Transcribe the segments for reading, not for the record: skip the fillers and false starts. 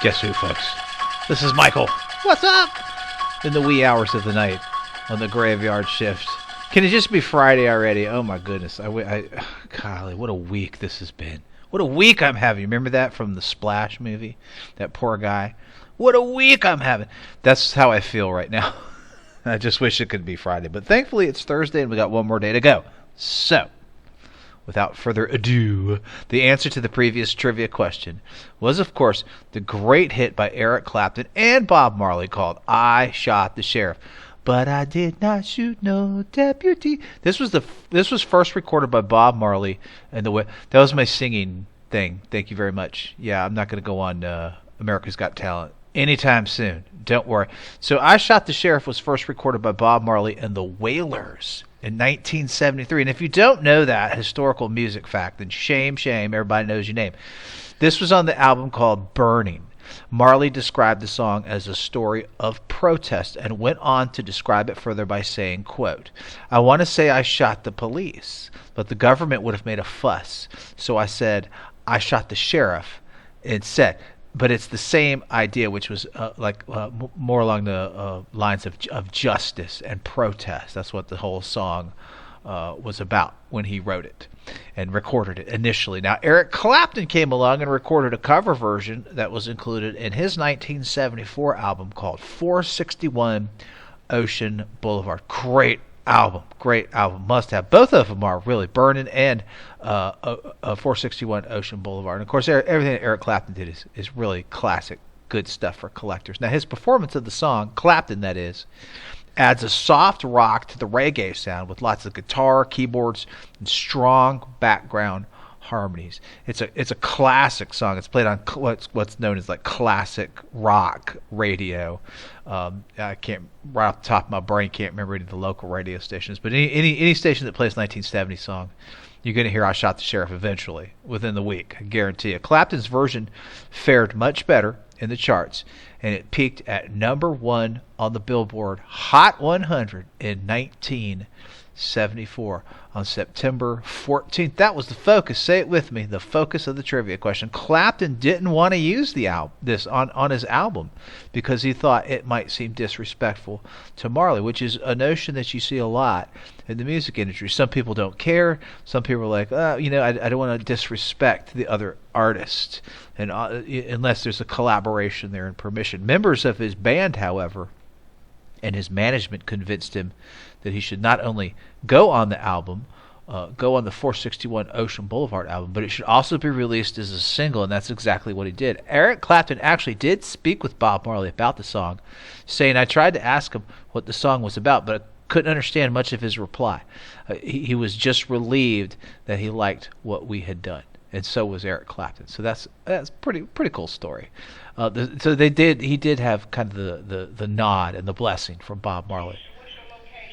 Guess who, folks? This is Michael. What's up? In the wee hours of the night on the graveyard shift. Can it just be Friday already? Oh my goodness. Golly, what a week this has been. What a week I'm having. Remember that from the Splash movie? That poor guy. What a week I'm having. That's how I feel right now. I just wish it could be Friday. But thankfully it's Thursday and we got one more day to go. So, without further ado, the answer to the previous trivia question was, of course, the great hit by Eric Clapton and Bob Marley called I Shot the Sheriff. But I did not shoot no deputy. This was first recorded by Bob Marley, and that was my singing thing. Thank you very much. Yeah, I'm not going to go on America's Got Talent anytime soon. Don't worry. So I Shot the Sheriff was first recorded by Bob Marley and the Wailers in 1973. And if you don't know that historical music fact, then shame, everybody knows your name. This was on the album called Burning. Marley described the song as a story of protest and went on to describe it further by saying, quote, I want to say I shot the police, but the government would have made a fuss. So I said, I shot the sheriff instead. But it's the same idea, which was more along the lines of justice and protest. That's what the whole song was about when he wrote it and recorded it initially. Now, Eric Clapton came along and recorded a cover version that was included in his 1974 album called 461 Ocean Boulevard. Great album, must have. Both of them are really, Burning and 461 Ocean Boulevard. And of course, everything that Eric Clapton did is really classic, good stuff for collectors. Now, his performance of the song, Clapton that is, adds a soft rock to the reggae sound with lots of guitar, keyboards, and strong background harmonies. It's a classic song. It's played on what's known as like classic rock radio. I can't, right off the top of my brain, can't remember any of the local radio stations, but any station that plays 1970 song, you're going to hear I Shot the Sheriff eventually within the week. I guarantee you. Clapton's version fared much better in the charts, and it peaked at number 1 on the Billboard Hot 100 in 1974 on September 14th. That was the focus. Say it with me. The focus of the trivia question. Clapton didn't want to use this on his album because he thought it might seem disrespectful to Marley, which is a notion that you see a lot in the music industry. Some people don't care. Some people are like, I don't want to disrespect the other artist, and unless there's a collaboration there and permission. Members of his band, however, and his management convinced him that he should not only go on the album, go on the 461 Ocean Boulevard album, but it should also be released as a single, and that's exactly what he did. Eric Clapton actually did speak with Bob Marley about the song, saying, I tried to ask him what the song was about, but I couldn't understand much of his reply. He was just relieved that he liked what we had done. And so was Eric Clapton. So that's pretty cool story. He did have kind of the nod and the blessing from Bob Marley.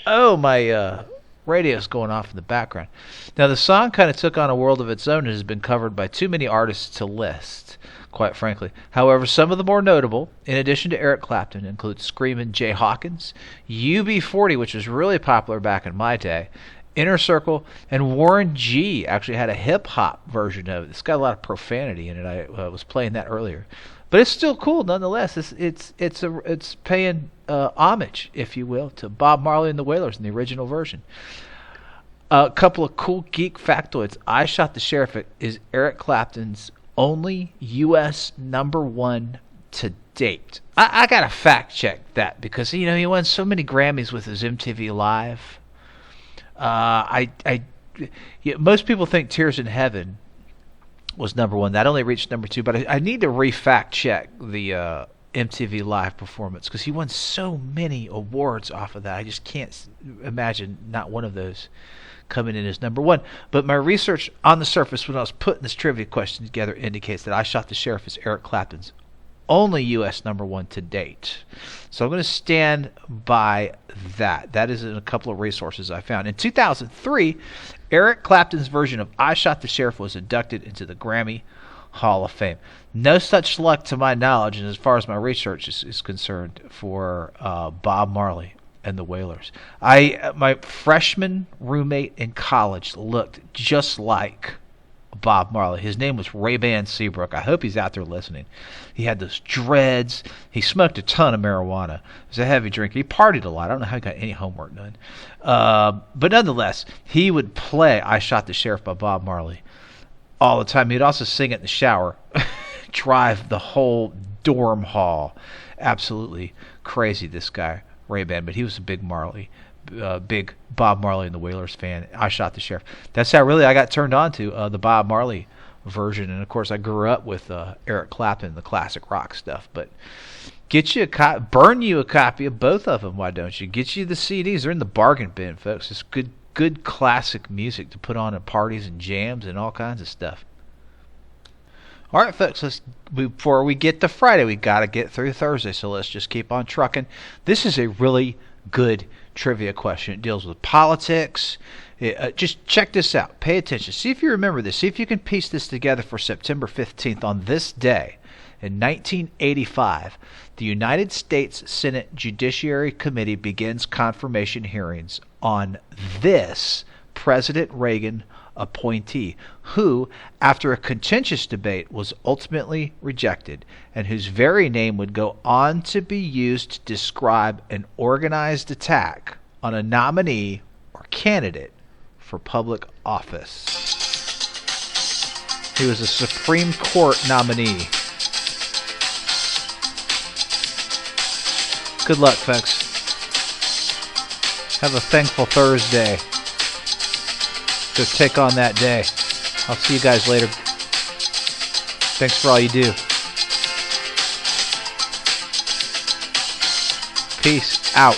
Oh, my radio's going off in the background. Now, the song kind of took on a world of its own and has been covered by too many artists to list, quite frankly. However, some of the more notable, in addition to Eric Clapton, include Screamin' Jay Hawkins, UB40, which was really popular back in my day, Inner Circle, and Warren G actually had a hip-hop version of it. It's got a lot of profanity in it. I was playing that earlier. But it's still cool nonetheless. It's paying homage, if you will, to Bob Marley and the Wailers in the original version. A couple of cool geek factoids. I Shot the Sheriff is Eric Clapton's only U.S. #1 to date. I got to fact check that because he won so many Grammys with his MTV Live. Most people think Tears in Heaven was #1. That only reached #2, but I need to re-fact check the MTV Live performance because he won so many awards off of that. I just can't imagine not one of those coming in as #1. But my research on the surface when I was putting this trivia question together indicates that I Shot the Sheriff is Eric Clapton's only U.S. #1 to date. So I'm going to stand by that. That is in a couple of resources I found. In 2003, Eric Clapton's version of I Shot the Sheriff was inducted into the Grammy Hall of Fame. No such luck to my knowledge, and as far as my research is concerned, for Bob Marley and the Wailers. My freshman roommate in college looked just like Bob Marley. His name was Ray-Ban Seabrook. I hope he's out there listening. He had those dreads. He smoked a ton of marijuana. He was a heavy drinker. He partied a lot. I don't know how he got any homework done. But nonetheless, he would play I Shot the Sheriff by Bob Marley all the time. He'd also sing it in the shower. Drive the whole dorm hall absolutely crazy, this guy, Ray-Ban. But he was a big big Bob Marley and the Wailers fan. I Shot the Sheriff. That's how really I got turned on to the Bob Marley version. And of course, I grew up with Eric Clapton, the classic rock stuff. But get you burn you a copy of both of them. Why don't you? Get you the CDs. They're in the bargain bin, folks. It's good classic music to put on at parties and jams and all kinds of stuff. All right, folks, before we get to Friday, we got to get through Thursday, so let's just keep on trucking. This is a really good trivia question. It deals with politics. Just check this out. Pay attention. See if you remember this. See if you can piece this together for September 15th. On this day, in 1985, the United States Senate Judiciary Committee begins confirmation hearings on this President Reagan appointee, who, after a contentious debate, was ultimately rejected, and whose very name would go on to be used to describe an organized attack on a nominee or candidate for public office. He was a Supreme Court nominee. Good luck, folks. Have a thankful Thursday. Go take on that day. I'll see you guys later. Thanks for all you do. Peace out.